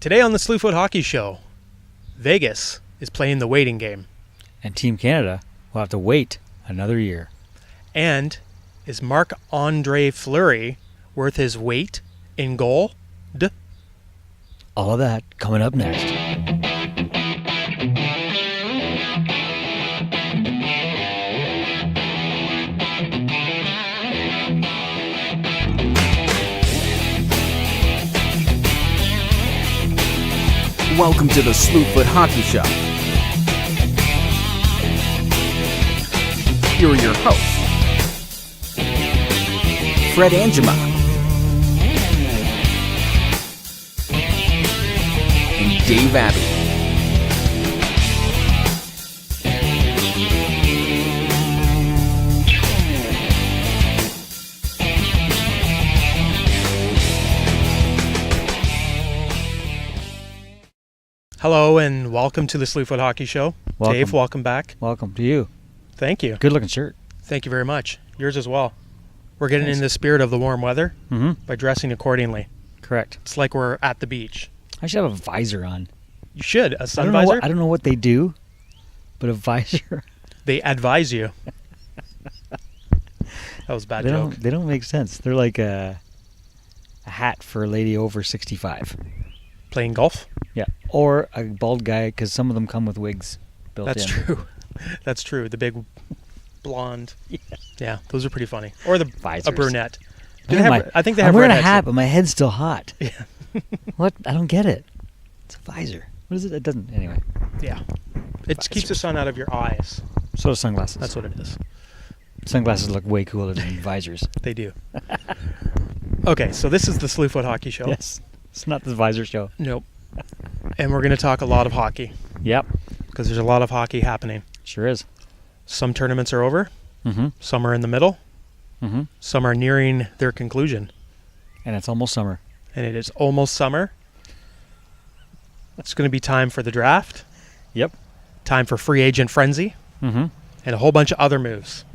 Today on the Slewfoot Hockey Show, Vegas is playing the waiting game. And Team Canada will have to wait another year. And is Marc-Andre Fleury worth his weight in gold? All of that coming up next. Welcome to the Slewfoot Hockey Show. Here are your hosts, Fred Angema and Dave Abbey. Hello and welcome to the Slewfoot Hockey Show. Welcome. Dave, welcome back. Welcome to you. Thank you. Good looking shirt. Thank you very much. Yours as well. We're getting Thanks. in the spirit of the warm weather Mm-hmm. by dressing accordingly. Correct. It's like we're at the beach. I should have a visor on. You should. A sun I visor? don't know what they do, but a visor. They advise you. That was a bad joke. They don't make sense. They're like a hat for a lady over 65. Playing golf? Yeah. Or a bald guy, because some of them come with wigs built That's in. true. That's true. The big blonde. Yeah. Yeah, those are pretty funny. Or a Visors. brunette. Do Man, they have, I think they have I'm wearing a redheads hat, too. but my head's still hot. Yeah. What? I don't get it. It's a visor. What is it? It doesn't. Anyway. Yeah. It keeps the sun out of your eyes. So do sunglasses. That's what it is. Sunglasses look way cooler than visors. They do. Okay, so this is the Slewfoot Hockey Show. Yes. It's not the visor show. Nope. And we're going to talk a lot of hockey Yep. because there's a lot of hockey happening. Sure is. Some tournaments are over. Mm-hmm. Some are in the middle. Mm-hmm. Some are nearing their conclusion. And it's almost summer. And it is almost summer. It's going to be time for the draft. Yep. Time for free agent frenzy. Mm-hmm. And a whole bunch of other moves.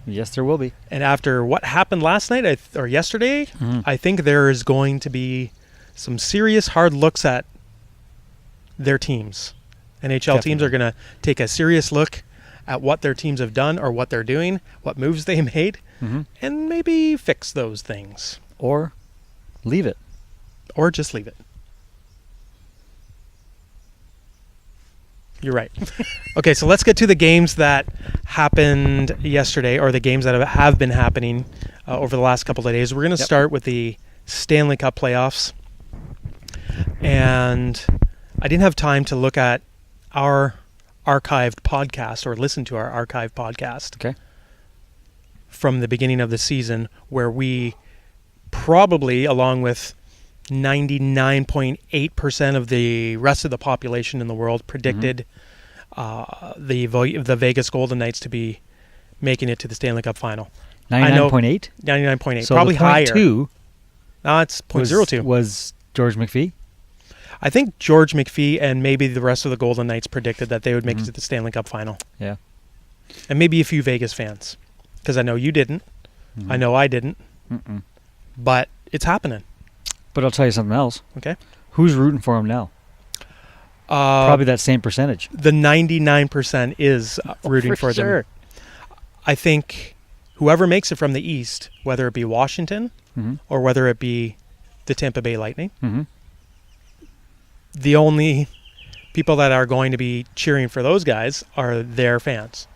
Yes, there will be. And after what happened last night or yesterday, Mhm. I think there is going to be some serious hard looks at their teams. NHL teams Definitely. are going to take a serious look at what their teams have done or what they're doing, what moves they made, Mm-hmm. and maybe fix those things. Or leave it. Or just leave it. You're right. Okay, so let's get to the games that happened yesterday, or the games that have been happening over the last couple of days. We're going to Yep. start with the Stanley Cup playoffs. And I didn't have time to look at our archived podcast or listen to our archived podcast Okay. from the beginning of the season, where we probably, along with 99.8% of the rest of the population in the world, predicted the Vegas Golden Knights to be making it to the Stanley Cup final. 99.8? 99.8, So probably the point higher. 2 No, it's 0.02. was George McPhee. I think George McPhee and maybe the rest of the Golden Knights predicted that they would make it to the Stanley Cup final. Yeah. And maybe a few Vegas fans, because I know you didn't. Mhm. I know I didn't. Mm-mm. But it's happening. But I'll tell you something else. Okay. Who's rooting for him now? Probably that same percentage. The 99% is rooting for them. sure. I think whoever makes it from the East, whether it be Washington Mm-hmm. or whether it be the Tampa Bay Lightning, Mm-hmm. the only people that are going to be cheering for those guys are their fans.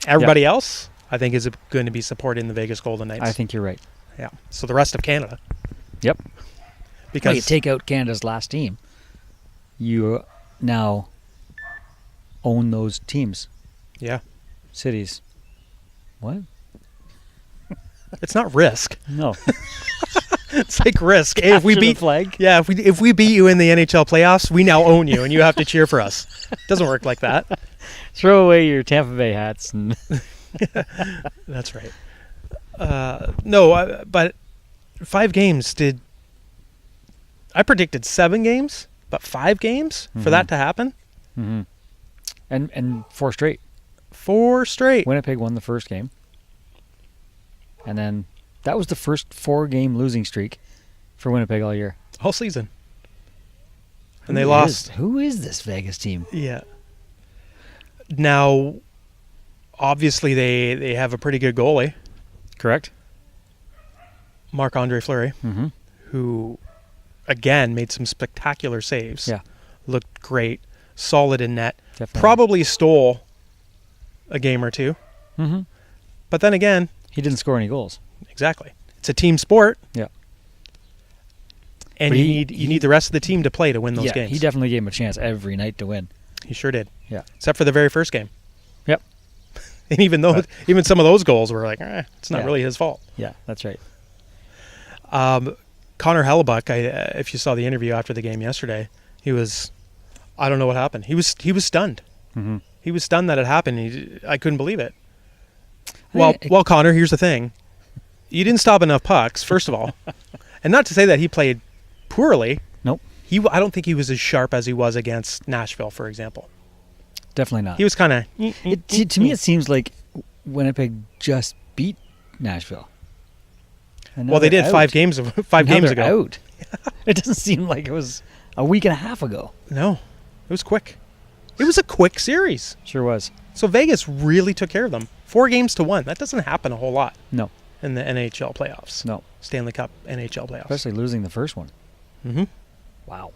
Everybody else, I think, is going to be supporting the Vegas Golden Knights. I think you're right. Yeah. So the rest of Canada. Yep. Because Well, you take out Canada's last team, you now own those teams, yeah, cities. What? it's not risk. No. It's like risk. Hey, if we Capture the beat flag. Yeah, if we beat you in the NHL playoffs, we now own you, and you have to cheer for us. Doesn't work like that. Throw away your Tampa Bay hats and That's right. No, but 5 games did. I predicted 7 games, but 5 games for that to happen. Mhm. and 4 straight. 4 straight. Winnipeg won the first game. And then that was the first 4-game losing streak for Winnipeg all year. Whole season. And they lost. Who is this Vegas team? Yeah. Now, obviously, they have a pretty good goalie, Correct. Marc-Andre Fleury, Mm-hmm. who, again, made some spectacular saves. Yeah. Looked great. Solid in net. Definitely. Probably stole a game or two. Mm-hmm. But then again, He didn't score any goals. exactly. It's a team sport. Yeah. And But you need the rest of the team to play to win those Yeah, games. he definitely gave him a chance every night to win. He sure did. Yeah. Except for the very first game. Yep. And even some of those goals were like, it's not Yeah. really his fault. Yeah, that's right. Connor Hellebuck, if you saw the interview after the game yesterday, he was, I don't know what happened. He was stunned. Mm-hmm. He was stunned that it happened. I couldn't believe it. I Well, Connor, here's the thing. You didn't stop enough pucks, first of all. And not to say that he played poorly. Nope. I don't think he was as sharp as he was against Nashville, for example. Definitely not. He was kind of... To me, it seems like Winnipeg just beat Nashville. And now Well, they they're did out. 5 games Now games they're ago. Out. It doesn't seem like it was a week and a half ago. No, it was quick. It was a quick series. Sure was. So Vegas really took care of them. 4-1. That doesn't happen a whole lot No, in the NHL playoffs. no. Stanley Cup NHL playoffs. Especially losing the first one. Mm-hmm. Wow.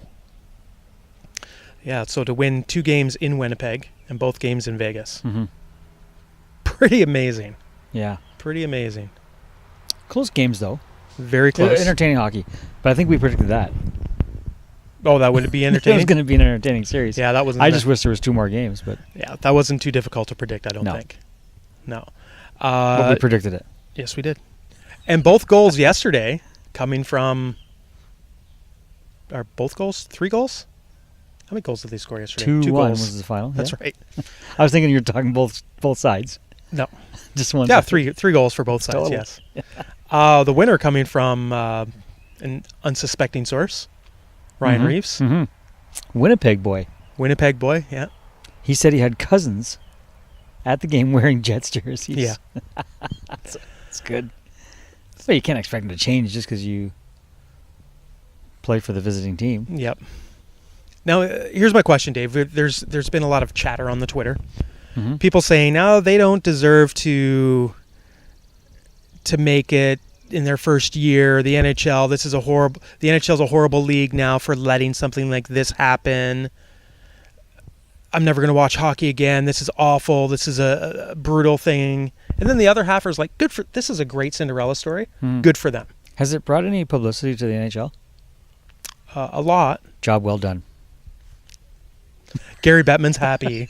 Yeah, so to win 2 games in Winnipeg and both games in Vegas. Mm-hmm. Pretty amazing. Yeah. Pretty amazing. Close games, though. Very close. Entertaining hockey. But I think we predicted that. Oh, that would be It was entertaining? going to be an entertaining series. Yeah, that wasn't... I just wish there was 2 more games, but Yeah, that wasn't too difficult to predict, I don't No. think. No. but we predicted it. Yes, we did. And both goals yesterday coming from... Are both goals 3 goals? How many goals did they score yesterday? 2-1 2 goals. was the final. That's yeah. right. I was thinking you were talking both sides. No. Just one. Yeah, three goals for both sides, Total. yes. The winner coming from an unsuspecting source, Ryan Mhm. Reeves. Mm-hmm. Winnipeg boy. Winnipeg boy, yeah. He said he had cousins at the game wearing Jets jerseys. Yeah. That's good. But you can't expect him to change just because you play for the visiting team. Yep. Now, here's my question, Dave. There's been a lot of chatter on the Twitter. Mm-hmm. People saying, no, they don't deserve to make it in their first year. The NHL, the NHL's a horrible league now for letting something like this happen. I'm never going to watch hockey again. This is awful. This is a brutal thing. And then the other half is like, this is a great Cinderella story. Mm. Good for them. Has it brought any publicity to the NHL? A lot. Job well done. Gary Bettman's happy.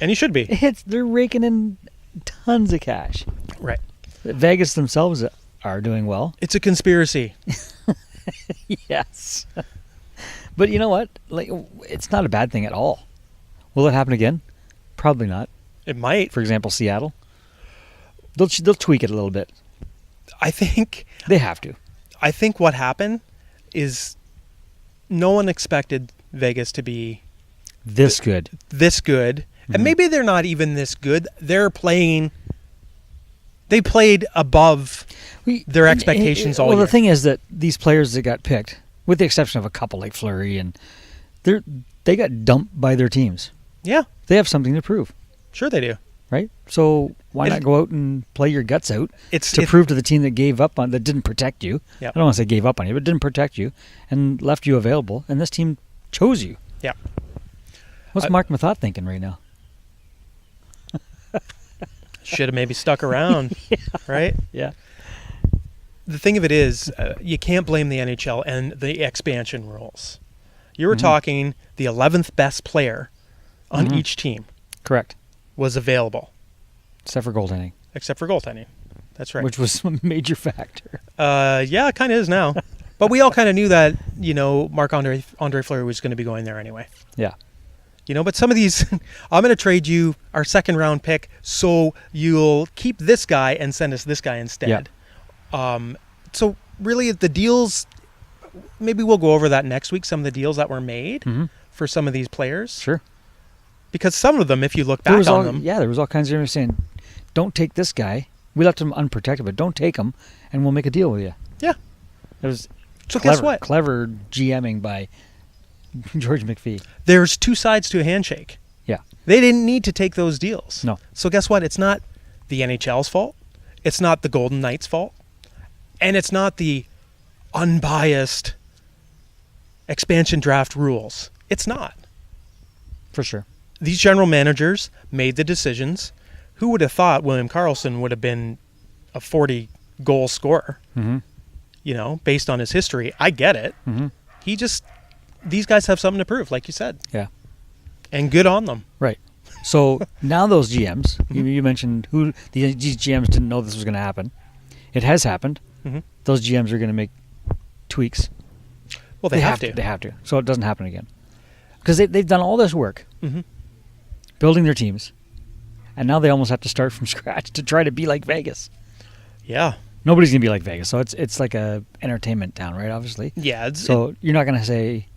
And he should be. They're raking in tons of cash. Right. Vegas themselves are doing well. It's a conspiracy. Yes. But you know what? Like, it's not a bad thing at all. Will it happen again? Probably not. It might. For example, Seattle. They'll tweak it a little bit. I think They have to. what happened is no one expected Vegas to be This good. this good. And maybe they're not even this good. They played above their expectations all Well, year. the thing is that these players that got picked, with the exception of a couple like Fleury, and they got dumped by their teams. Yeah, They have something to prove, sure they do. right? So why It- not go out and play your guts out It's to prove to the team that gave up that didn't protect you. Yeah. I don't want to say gave up on you, but didn't protect you and left you available, and this team chose you. Yeah. What's Mark Mathot thinking right now? Should have maybe stuck around, right? Yeah. The thing of it is, you can't blame the NHL and the expansion rules. You were Mhm. talking the 11th best player on Mhm. each team Correct. was available, Except for goaltending, except for goaltending. That's right. which was a major factor. Yeah, it kind of is now. But we all kind of knew that, Marc-Andre Fleury was going to be going there anyway. Yeah. But some of these, I'm going to trade you our second round pick so you'll keep this guy and send us this guy instead. So really the deals, maybe we'll go over that next week, some of the deals that were made Mm-hmm. for some of these players. Sure. Because some of them, if you look There back was on all, them, yeah, there was all kinds of them saying, don't take this guy. We left him unprotected, but don't take him, and we'll make a deal with you. Yeah. It was so clever, guess what? clever GMing by George McPhee. There's two sides to a handshake. Yeah. They didn't need to take those deals. No. So guess what? It's not the NHL's fault. It's not the Golden Knights' fault. And it's not the unbiased expansion draft rules. It's not. For sure. These general managers made the decisions. Who would have thought William Karlsson would have been a 40-goal scorer? Mm-hmm. You know, based on his history. I get it. Mm-hmm. These guys have something to prove, like you said. Yeah. And good on them. Right. So now those GMs, you mentioned who these GMs didn't know this was going to happen. It has happened. Mm-hmm. Those GMs are going to make tweaks. Well, they have to. They have to. So it doesn't happen again. Because they've done all this work Mm-hmm. building their teams, and now they almost have to start from scratch to try to be like Vegas. Yeah. Nobody's going to be like Vegas. So it's like a entertainment town, right, obviously? Yeah. So you're not going to say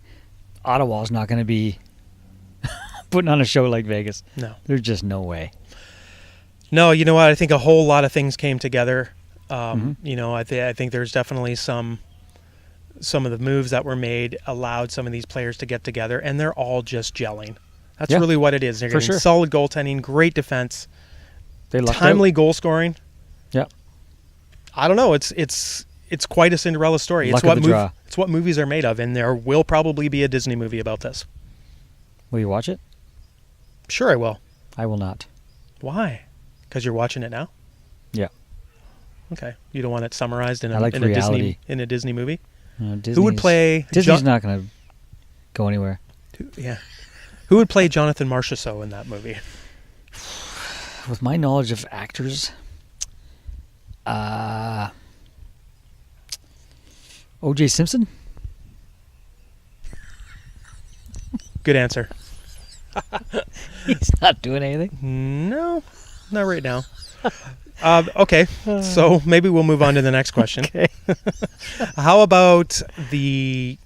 Ottawa's not going to be putting on a show like Vegas. No. There's just no way. No, you know what? I think a whole lot of things came together. Mm-hmm. You know, I think there's definitely some of the moves that were made allowed some of these players to get together, and they're all just gelling. That's Yeah. really what it is. They're For getting sure. solid goaltending, great defense, They lucked timely out. goal scoring. Yeah. I don't know. It's quite a Cinderella story. Luck of the draw. It's what movies are made of, and there will probably be a Disney movie about this. Will you watch it? Sure, I will. I will not. Why? Because you're watching it now. Yeah. Okay. You don't want it summarized in I a, like in a reality. Disney movie. Disney's, Who would play? Disney's not going to go anywhere. Yeah. Who would play Jonathan Marchessault in that movie? With my knowledge of actors, O.J. Simpson? Good answer. He's not doing anything. No, not right now. Okay, so maybe we'll move on to the next question. Okay. How about the...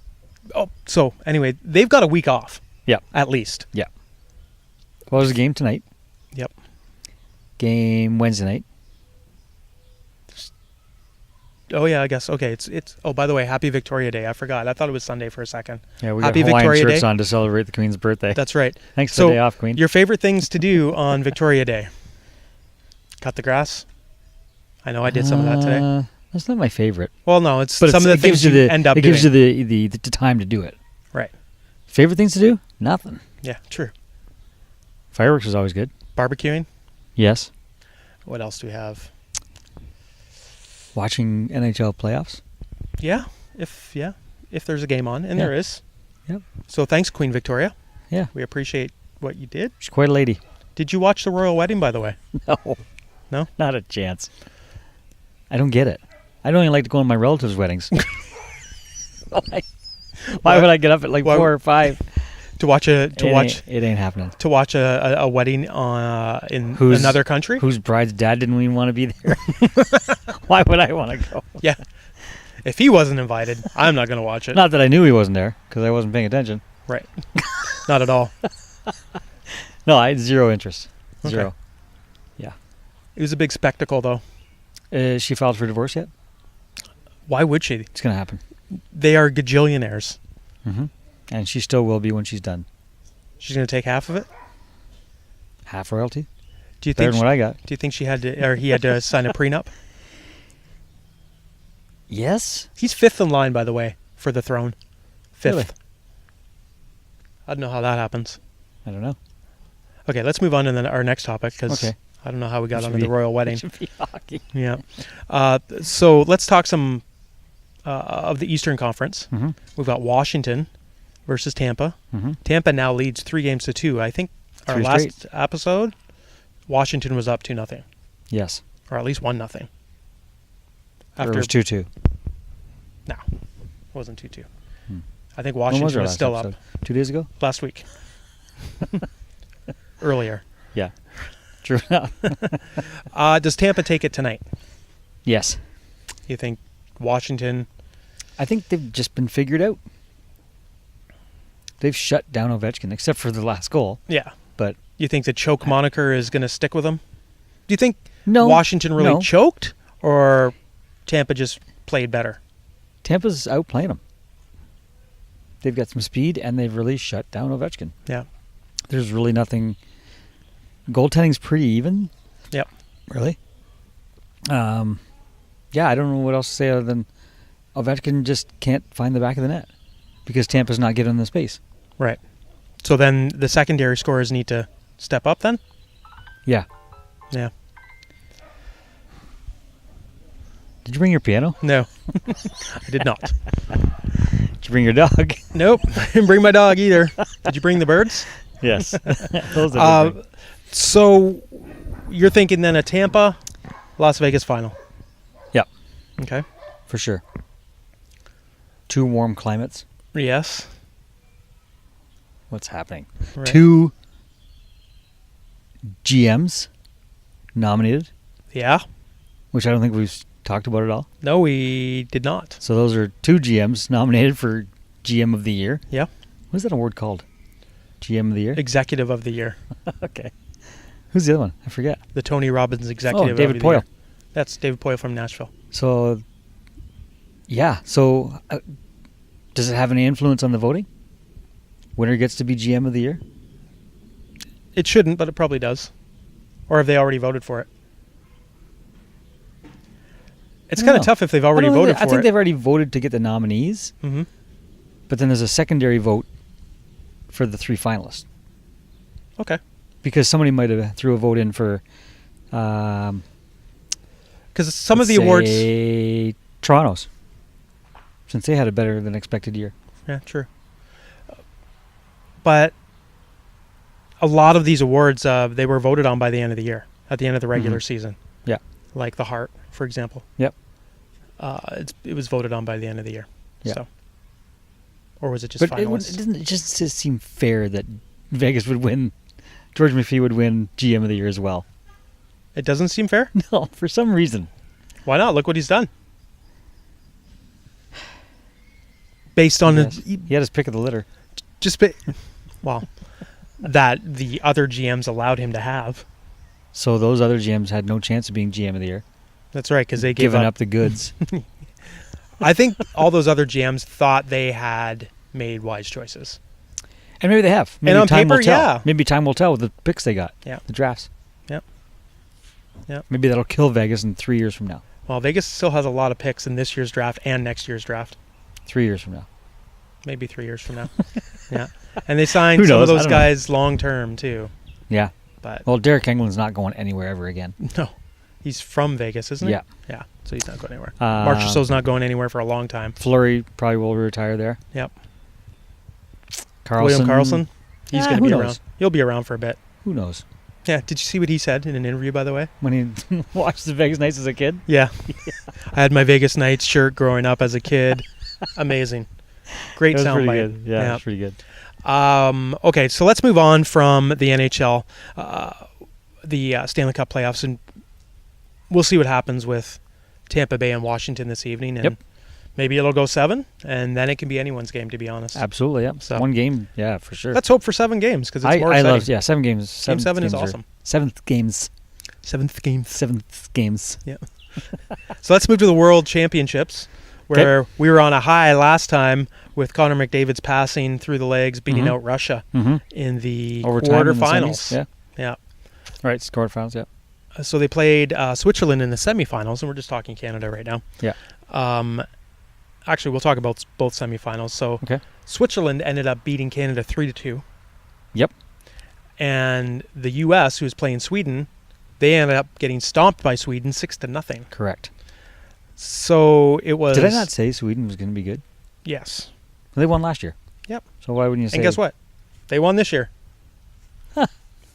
Oh, so anyway, they've got a week off. Yep. At least. Yeah. Well, there's a game tonight. Yep. Game Wednesday night. Oh, yeah, I guess. Okay, it's. Oh, by the way, Happy Victoria Day. I forgot. I thought it was Sunday for a second. Yeah, we Happy got Hawaiian Victoria shirts Day. on to celebrate the Queen's birthday. That's right. Thanks for So, the day off, Queen. your favorite things to do on Victoria Day? Cut the grass? I know I did some of that today. That's not my favorite. Well, no, it's But some of the things you end up It doing. gives you the time to do it. Right. Favorite things to do? Nothing. Yeah, true. Fireworks is always good. Barbecuing? Yes. What else do we have? Watching NHL playoffs. Yeah, if there's a game on, and Yeah. there is. Yep. So thanks, Queen Victoria. Yeah. We appreciate what you did. She's quite a lady. Did you watch the royal wedding, by the way? No. No? Not a chance. I don't get it. I don't even like to go to my relatives' weddings. Why would I get up at like Why- 4 or 5? To watch It ain't happening. a wedding in Who's- another country? Whose bride's dad didn't even want to be there? Why would I want to go? Yeah. If he wasn't invited, I'm not going to watch it. Not that I knew he wasn't there, because I wasn't paying attention. Right. Not at all. No, I had zero interest. Okay. Zero. It was a big spectacle, though. She filed for divorce yet? Why would she? It's going to happen. They are gajillionaires. Mm-hmm. And she still will be when she's done. She's going to take half of it? Half royalty? Do you Better think than what I got. Do you think she had to, or he had to sign a prenup? Yes? He's fifth in line, by the way, for the throne. Fifth. Really? I don't know how that happens. I don't know. Okay, let's move on to our next topic, because Okay. I don't know how we got Should onto be- the royal wedding. Should be hockey. Yeah. So let's talk some of the Eastern Conference. Mm-hmm. We've got Washington versus Tampa. Mm-hmm. Tampa now leads 3-2. I think our 3 last straight. episode, Washington was up 2-0, Yes. or at least 1-0. Or it was 2-2. No, it wasn't 2-2. Hmm. I think When was Washington our was last still episode? up 2 days ago? last week. Earlier. Yeah. True enough. Does Tampa take it tonight? Yes. You think Washington? I think they've just been figured out. They've shut down Ovechkin, except for the last goal. Yeah. But You think the choke moniker is going to stick with them? Do you think no, Washington really no. choked, or Tampa just played better? Tampa's outplaying them. They've got some speed, and they've really shut down Ovechkin. Yeah. There's really nothing. Goaltending's pretty even. Yep. Really. Yeah, I don't know what else to say other than Ovechkin just can't find the back of the net because Tampa's not getting the space. Right. So then the secondary scorers need to step up then? Yeah. Yeah. Did you bring your piano? No. I did not. Did you bring your dog? Nope. I didn't bring my dog either. Did you bring the birds? Yes. Those are different. So you're thinking then a Tampa, Las Vegas final? Yep, Okay. for sure. 2 warm climates. Yes. What's happening? Right. 2 GMs nominated, Yeah. which I don't think we've talked about at all. No, we did not. So those are 2 GMs nominated for GM of the Year. Yeah. What is that award called? GM of the Year? Executive of the year. Okay. Who's the other one? I forget. The Tony Robbins Executive David of the Poile. year. That's David Poile from Nashville. So, yeah. So, does it have any influence on the voting? Winner gets to be GM of the Year? It shouldn't, but it probably does. Or have they already voted for it? It's I don't kind of know. tough if they've already voted for I think it. they've already voted to get the nominees, Mm-hmm. but then there's a secondary vote for the 3 finalists. Okay. Because somebody might have threw a vote in for Because some of the awards... Toronto's, since they had a better than expected year. Yeah, true. But a lot of these awards, they were voted on by the end of the year, at the end of the regular season. Yeah. Like the Hart, for example. Yep. It was voted on by the end of the year. Yeah. So. Or was it just But it finalists? doesn't it just seem fair that Vegas would win, George McPhee would win GM of the Year as well. It doesn't seem fair? No, for some reason. Why not? Look what he's done. Based on Yes. He had his pick of the litter. well, that the other GMs allowed him to have. So those other GMs had no chance of being GM of the Year. That's right, because they gave Giving up the goods. I think all those other GMs thought they had made wise choices. And maybe they have. Maybe And on time will paper, tell. yeah. Maybe time will tell with the picks they got. Yeah. The drafts. Yep. Yep. Maybe that'll kill Vegas in 3 years from now. Well, Vegas still has a lot of picks in this year's draft and next year's draft. 3 years from now. Maybe 3 years from now. Yeah. And they signed Who some of knows? I those don't know. guys long term, too. Yeah. But Well, Derek England's not going anywhere ever again. no. He's from Vegas, isn't he? Yeah. Yeah. So he's not going anywhere. Mark Um, Chasseau's not going anywhere for a long time. Fleury probably will retire there. Yep. Carlson. William Carlson. He's going to who be knows? around. He'll be around for a bit. Who knows? Yeah. Did you see what he said in an interview, by the way? When he watched the Vegas Knights as a kid? Yeah. I had my Vegas Knights shirt growing up as a kid. Amazing. Great That was pretty soundbite. good. Yeah, it was pretty good. Okay, so let's move on from the NHL, the Stanley Cup playoffs, and we'll see what happens with Tampa Bay and Washington this evening. And Yep. maybe it'll go 7, and then it can be anyone's game, to be honest. Absolutely, yeah. So- One game, yeah, for sure. Let's hope for 7 games, because it's more I exciting. love, yeah, 7 games. Game 7 is games are- awesome. 7th games. 7th games. 7th games. Yeah. So let's move to the World Championships, where we were on a high last time with Connor McDavid's passing through the legs, beating Mhm. out Russia Mm-hmm. in the Overtime in the quarterfinals. semis, yeah. Yeah. Right, quarterfinals, yeah. So they played Switzerland in the semifinals, and we're just talking Canada right now. Yeah. Actually, we'll talk about both semifinals. So Okay. Switzerland ended up beating Canada 3-2. Yep. And the U.S., who was playing Sweden, they ended up getting stomped by Sweden 6-0. Correct. So it was. Did I not say Sweden was going to be good? Yes. They won last year. Yep. So why wouldn't you say? And guess what? They won this year. Huh.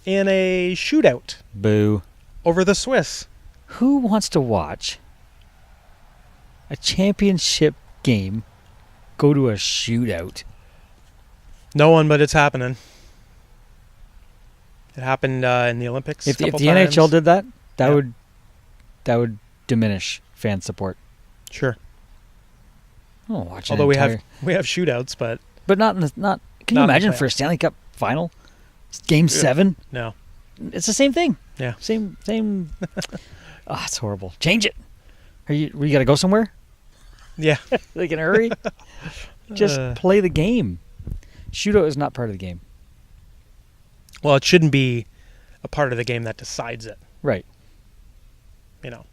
In a shootout Boo. over the Swiss. Who wants to watch a championship game go to a shootout? No one, but it's happening. It happened in the Olympics. If the couple NHL times. did that, that Yeah. would diminish fan support. Sure. Oh, watch Although we have shootouts, but but not in the not. Can Not you in the imagine for a playoffs. Stanley Cup final, Game 7? no. It's the same thing. Yeah. Same. Oh, it's horrible. Change it. We got to go somewhere? Yeah. Like in a hurry? Just play the game. Shootout is not part of the game. Well, it shouldn't be a part of the game that decides it. Right. You know,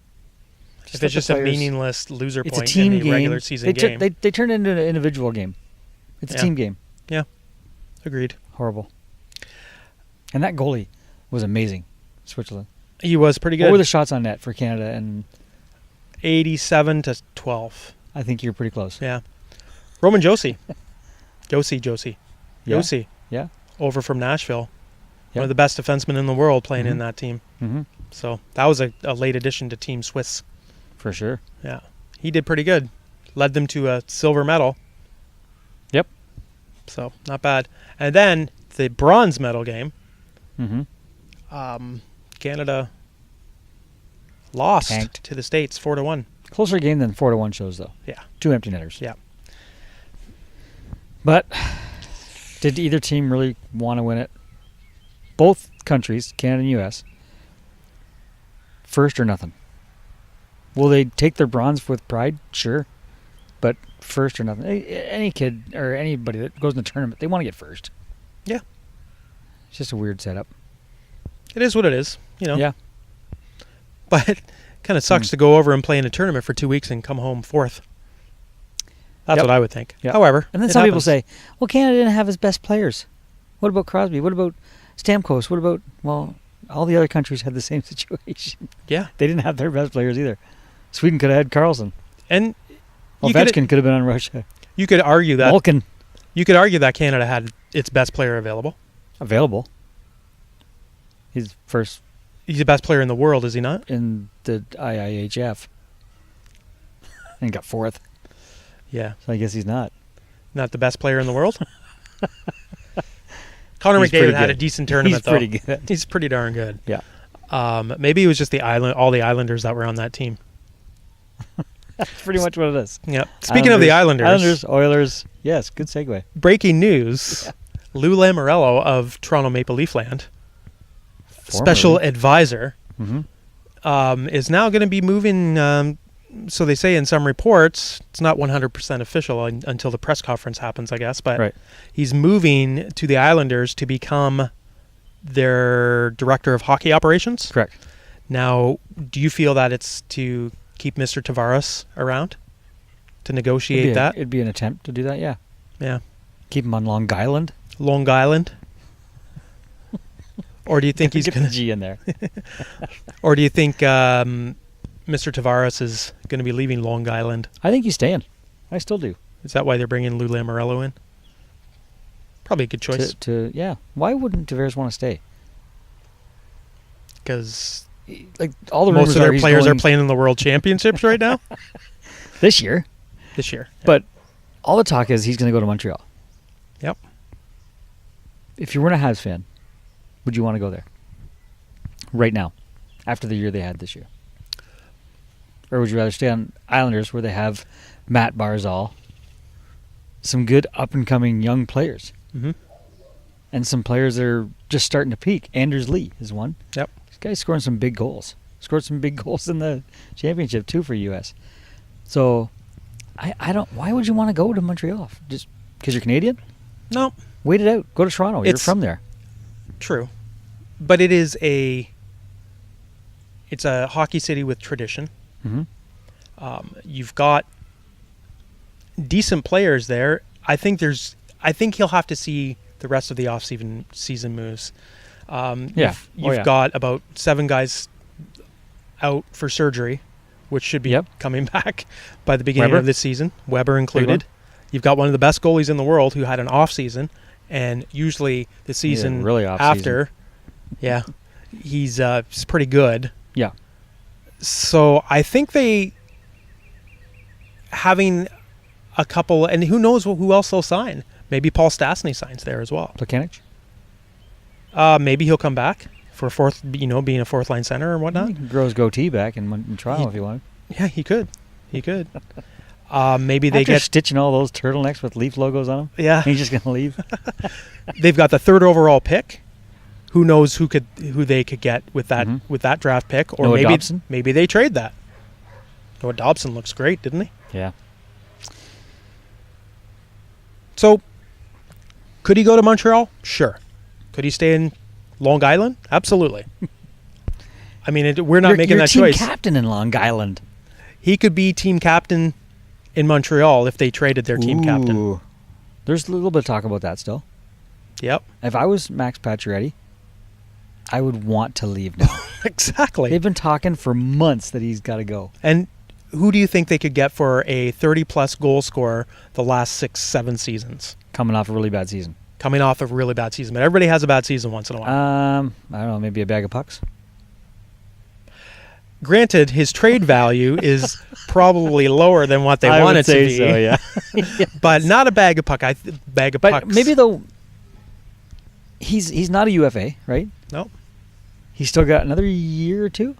Just if let it's the just a players- meaningless loser It's a point team in the game. regular season game. They turn it into an individual game. It's a Yeah. team game. Agreed. Horrible. And that goalie was amazing. Switzerland. He was pretty What were the good. shots on net for Canada? And 87-12. I think you're pretty close. Yeah. Roman Josi. Josi. Yeah. Josi. Yeah. Over from Nashville. Yeah. One of the best defensemen in the world playing in Mhm. that team. Mm-hmm. So that was a late addition to Team Swiss. For sure. Yeah. He did pretty good. Led them to a silver medal. Yep. So not bad. And then the bronze medal game, Mm-hmm. Canada lost Tanked. to the States 4-1. Closer game than 4-1 shows, though. Yeah. 2 empty netters. Yeah. But did either team really want to win it? Both countries, Canada and U.S., first or nothing. Will they take their bronze with pride? Sure. But first or nothing. Any kid or anybody that goes in the tournament, they want to get first. Yeah. It's just a weird setup. It is what it is, you know. Yeah. But it kind of sucks to go over and play in a tournament for 2 weeks and come home fourth. That's Yep. what I would think. Yep. However, And then it some people happens. say, well, Canada didn't have his best players. What about Crosby? What about Stamkos? What about, well, all the other countries had the same situation. Yeah. They didn't have their best players either. Sweden could have had Carlson. And you Ovechkin could have been on Russia. you could argue that Malkin Canada had its best player available. available. He's first He's the best player in the world, is he not? in the IIHF. And got fourth. Yeah. So I guess he's not. Not the best player in the world? Connor He's pretty McDavid had a good. decent tournament, He's though. pretty good. He's pretty darn good. Yeah. Maybe it was just all the Islanders that were on that team. That's pretty much what it is. Yep. Speaking of the Islanders, Oilers. Yes, good segue. breaking news: Lou Lamoriello of Toronto Maple Leaf Land, special advisor, Mm-hmm. is now going to be moving. So they say in some reports, it's not 100% official until the press conference happens, I guess. But Right. he's moving to the Islanders to become their director of hockey operations. Correct. Now, do you feel that it's to keep Mr. Tavares around to negotiate that? It'd be an attempt to do that, yeah. Yeah. Keep him on Long Island. Long Island? Or do you think he's Get going the to? G in there. Or do you think Mr. Tavares is going to be leaving Long Island? I think he's staying. I still do. Is that why they're bringing Lou Lamoriello in? Probably a good choice Yeah. Why wouldn't Tavares want to stay? because Like all the most rumors of their he's players are going playing in the World Championships right now this year, this year. but all the talk is he's going to go to Montreal. Yep. If you weren't a Habs fan, would you want to go there right now after the year they had this year? Or would you rather stay on Islanders where they have Matt Barzal, some good up-and-coming young players, Mm-hmm. and some players that are just starting to peak? Anders Lee is one. Yep. This guy's scoring some big goals. Scored some big goals in the championship, too, for U.S. So, I don't... Why would you want to go to Montreal? Just because you're Canadian? No, Wait it out. Go to Toronto. You're It's- from there. true, but it's a hockey city with tradition. Mm-hmm. You've got decent players there. I think he'll have to see the rest of the season moves. Yeah. You've got about 7 guys out for surgery, which should be Yep. coming back by the beginning Weber. of this season. Weber included. You've got one of the best goalies in the world who had an off season, and usually the season really off after, yeah, he's pretty good. Yeah. So I think having a couple, and who knows who else they'll sign. Maybe Paul Stastny signs there as well. Plekanec? Maybe he'll come back for being a fourth line center and whatnot. He can grow his goatee back in Toronto if he wanted. Yeah, he could. Maybe they After get. stitching all those turtlenecks with Leaf logos on them, Yeah, he's just going to leave. they've got the 3rd overall pick. Who knows who they could get with that Mhm. with that draft pick, or Noah maybe Dobson? maybe they trade that. Noah Dobson looks great, didn't he? Yeah. So, could he go to Montreal? Sure. Could he stay in Long Island? Absolutely. I mean, we're not making that choice. Team captain in Long Island. He could be team captain in Montreal if they traded their team captain. There's a little bit of talk about that still. Yep. If I was Max Pacioretty, I would want to leave now. Exactly. They've been talking for months that he's got to go. And who do you think they could get for a 30-plus goal scorer the last 6-7 seasons? Coming off a really bad season. Coming off a really bad season. But everybody has a bad season once in a while. I don't know, maybe a bag of pucks. Granted, his trade value is probably lower than what they want it to be. So, yeah. But not a bag of pucks. But Pucks. maybe though, he's not a UFA, right? No. He's still got another year or two.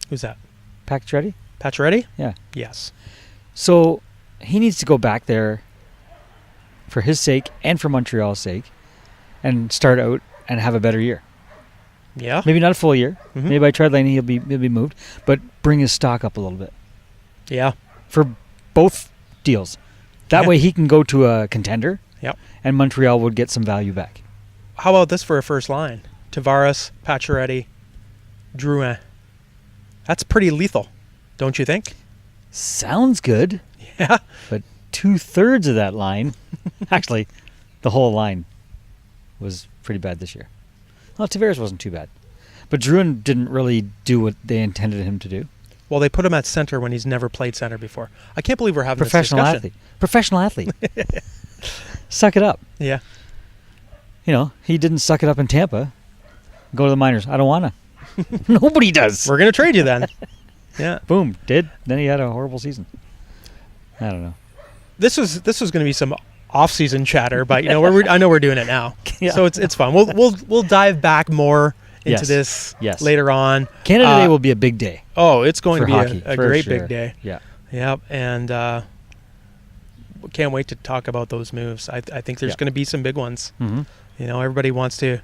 Who's that? Pacioretty? Pacioretty? Yeah. Yes. So he needs to go back there for his sake and for Montreal's sake and start out and have a better year. Yeah. Maybe not a full year. Mhm. Maybe by trade lane he'll be moved, but bring his stock up a little bit Yeah. for both deals. That Yeah. way he can go to a contender. Yep. And Montreal would get some value back. How about this for a first line? Tavares, Pacioretty, Drouin. That's pretty lethal, don't you think? Sounds good, Yeah. but 2/3 of that line, actually, the whole line was pretty bad this year. Well, Tavares wasn't too bad, but Drouin didn't really do what they intended him to do. Well, they put him at center when he's never played center before. I can't believe we're having Professional this discussion. athlete. Professional athlete. Suck it up. Yeah. You know, he didn't suck it up in Tampa. Go to the minors. I don't want to. Nobody does. We're going to trade you then. Yeah. Boom. Did. Then he had a horrible season. I don't know. This was going to be some off-season chatter, but you know, I know we're doing it now. Yeah. So it's fun. We'll dive back more into Yes. this later on. Canada Day will be a big day. Oh, it's going for to be hockey, a for great sure. big day. Yeah. Yep. And can't wait to talk about those moves. I think there's going to be some big ones. Mm-hmm. You know, everybody wants to, you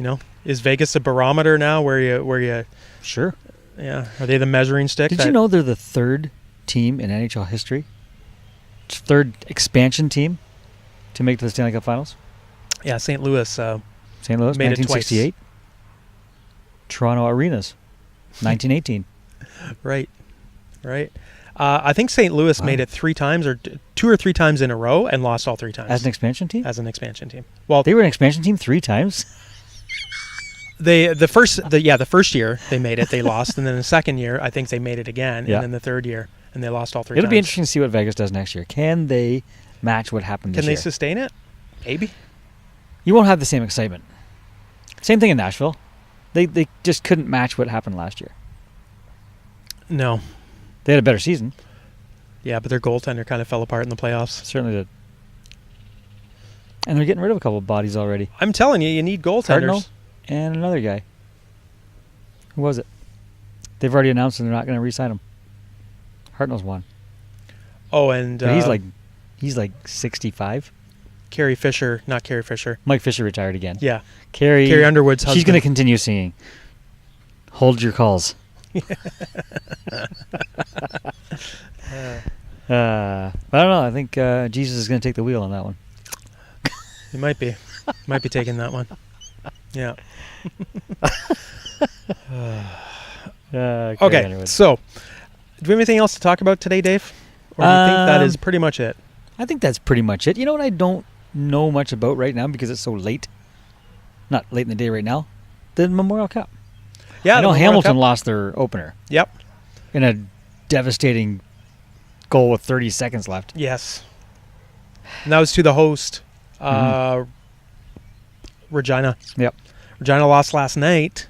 know, is Vegas a barometer now where you Sure. yeah, are they the measuring stick? Did you know they're the third team in NHL history? Third expansion team to make it to the Stanley Cup Finals? Yeah, St. Louis St. Louis, made it twice. 1968. Toronto Arenas, 1918. Right. I think St. Louis Wow. made it 3 times or 2 or 3 times in a row and lost all 3 times. As an expansion team? As an expansion team. Well, They were an expansion team 3 times? the first year they made it, they lost, and then the second year I think they made it again, Yeah. and then the third year and they lost all 3 It'll times. be interesting to see what Vegas does next year. Can they match what happened this Can they year? sustain it? Maybe. You won't have the same excitement. Same thing in Nashville. They just couldn't match what happened last year. No. They had a better season. Yeah, but their goaltender kind of fell apart in the playoffs. Certainly did. And they're getting rid of a couple of bodies already. I'm telling you, you need goaltenders. Cardinal and another guy. Who was it? They've already announced that they're not going to re-sign him. Hartnell's one. Oh, and But he's like 65. Carrie Fisher, not Carrie Fisher. Mike Fisher retired again. Yeah. Carrie Underwood's husband. She's going to continue singing. Hold your calls. I don't know. I think Jesus is going to take the wheel on that one. He might be. Might be taking that one. Yeah. Okay, Underwood. so do we have anything else to talk about today, Dave? Or do you think that is pretty much it? I think that's pretty much it. You know what I don't know much about right now because it's so late? Not late in the day right now. The Memorial Cup. Yeah, I know the Memorial Hamilton Cup. lost their opener Yep. in a devastating goal with 30 seconds left. Yes. And that was to the host, Regina. Yep. Regina lost last night.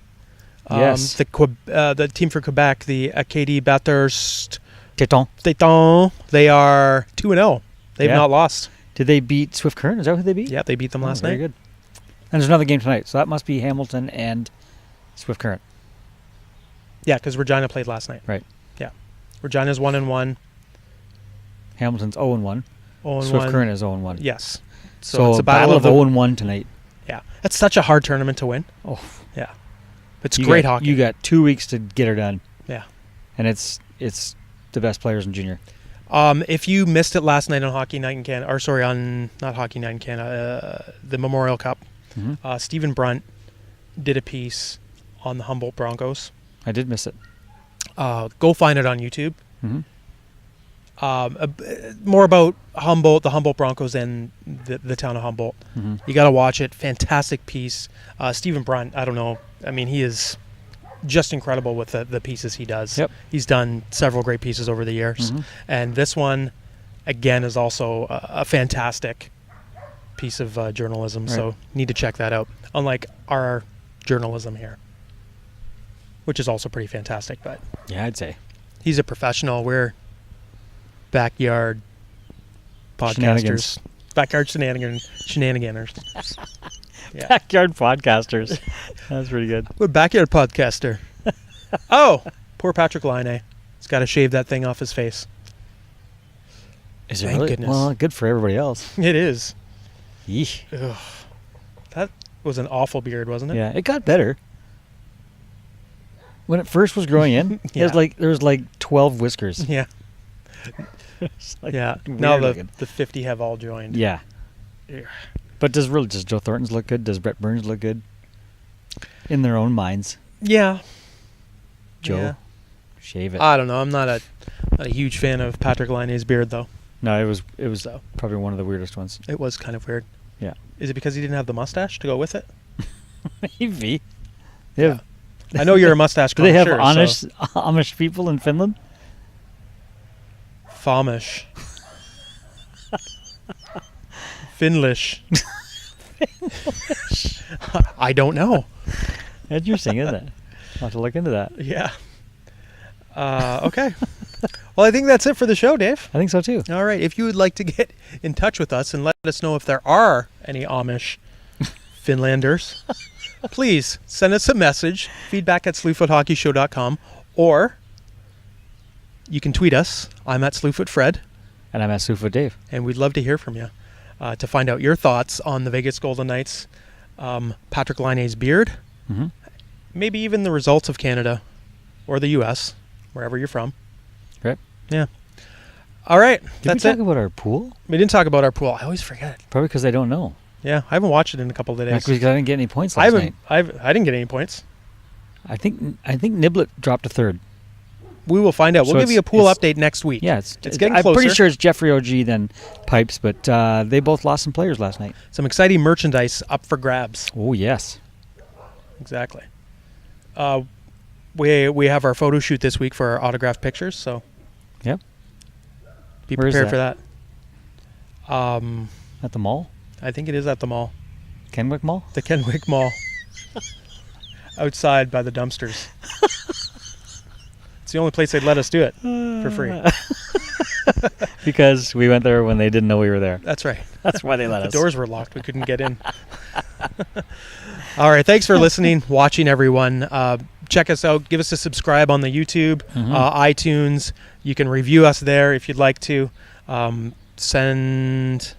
Yes. The team for Quebec, the Acadie Bathurst Téton. Téton, they are 2-0. They've Yeah. not lost. Did they beat Swift Current? Is that who they beat? Yeah, they beat them last Very night. good. And there's another game tonight, so that must be Hamilton and Swift Current. Yeah, because Regina played last night. Right. Yeah. Regina's 1-1. Hamilton's 0-1. 0-1. Swift Current is 0-1. Yes. So it's a battle of the 0-1 tonight. Yeah. That's such a hard tournament to win. Oh, Yeah. It's great got, hockey. You got 2 weeks to get her done. Yeah. And it's the best players in junior. If you missed it last night on Hockey Night in Canada, or sorry, on not Hockey Night in Canada, the Memorial Cup, Stephen Brunt did a piece on the Humboldt Broncos. I did miss it. Go find it on YouTube. Mm-hmm. More about Humboldt, the Humboldt Broncos, and the town of Humboldt. Mm-hmm. You got to watch it. Fantastic piece. Stephen Brunt, I don't know. I mean, he is just incredible with the pieces he does. Yep. He's done several great pieces over the years. Mm-hmm. And this one, again, is also a fantastic piece of journalism. Right. So need to check that out. Unlike our journalism here, which is also pretty fantastic. But Yeah, I'd say. he's a professional. We're backyard podcasters. Shenanigans. Backyard shenanigans. Yeah. Backyard podcasters. That's pretty good. We're backyard podcaster. Oh, poor Patrick Laine. He's got to shave that thing off his face. Is it Thank really? goodness. Well, good for everybody else. It is. Yeesh. Ugh. That was an awful beard, wasn't it? Yeah, it got better. When it first was growing in, Yeah. there was like 12 whiskers. Yeah. It's like Yeah. weird Now looking. the 50 have all joined. Yeah. Yeah. But does Joe Thornton's look good? Does Brett Burns look good? In their own minds. Yeah. Joe, Yeah. shave it. I don't know. I'm not a huge fan of Patrick Laine's beard, though. No, it was So probably one of the weirdest ones. it was kind of weird. Yeah. Is it because he didn't have the mustache to go with it? Maybe. They have, I know you're a mustache do they have connoisseur, Amish people in Finland? Famish. Finlish. I don't know. How'd you sing that? I'll have to look into that. Yeah. Okay. Well, I think that's it for the show, Dave. I think so too. All right. If you would like to get in touch with us and let us know if there are any Amish Finlanders, please send us a message, feedback@slewfoothockeyshow.com, or you can tweet us. I'm at SlewfootFred, And I'm at Slewfoot Dave. and we'd love to hear from you to find out your thoughts on the Vegas Golden Knights, Patrick Laine's beard, Mm-hmm. maybe even the results of Canada or the U.S., wherever you're from. Right. Yeah. All right. Did That's we it. talk about our pool? We didn't talk about our pool. I always forget. Probably because I don't know. Yeah, I haven't watched it in a couple of days. Because I didn't get any points I last night. didn't get any points. I think Niblett dropped a third. We will find out. So We'll give you a pool it's- update next week. Yeah, it's getting I'm pretty closer. sure it's Jeffrey OG then Pipes, but they both lost some players last night. Some exciting merchandise up for grabs. Oh yes. Exactly. We have our photo shoot this week for our autographed pictures, so Yep. be Where is prepared for that. At the mall, I think it is at the mall, Kenwick Mall. the Kenwick Mall, outside by the dumpsters. It's the only place they'd let us do it for free. Because we went there when they didn't know we were there. That's right. That's why they let The us. doors were locked. We couldn't get in. All right. Thanks for listening, watching, everyone. Check us out. Give us a subscribe on the YouTube, iTunes. You can review us there if you'd like to. Send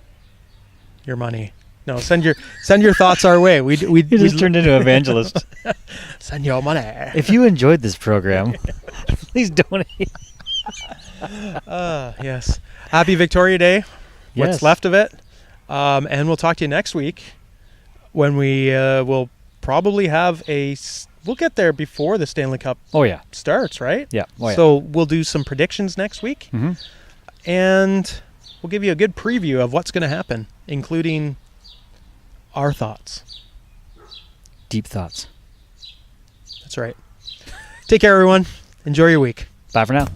your money. No, send your thoughts our way. We You just turned into evangelist. send your money. If you enjoyed this program, please donate. Yes. Happy Victoria Day. What's Yes. left of it. And we'll talk to you next week when we will probably have we'll get there before the Stanley Cup Oh yeah. starts, right? Yeah. Oh, yeah. So we'll do some predictions next week, and we'll give you a good preview of what's going to happen, including our thoughts. Deep thoughts. That's right. Take care, everyone. Enjoy your week. Bye for now.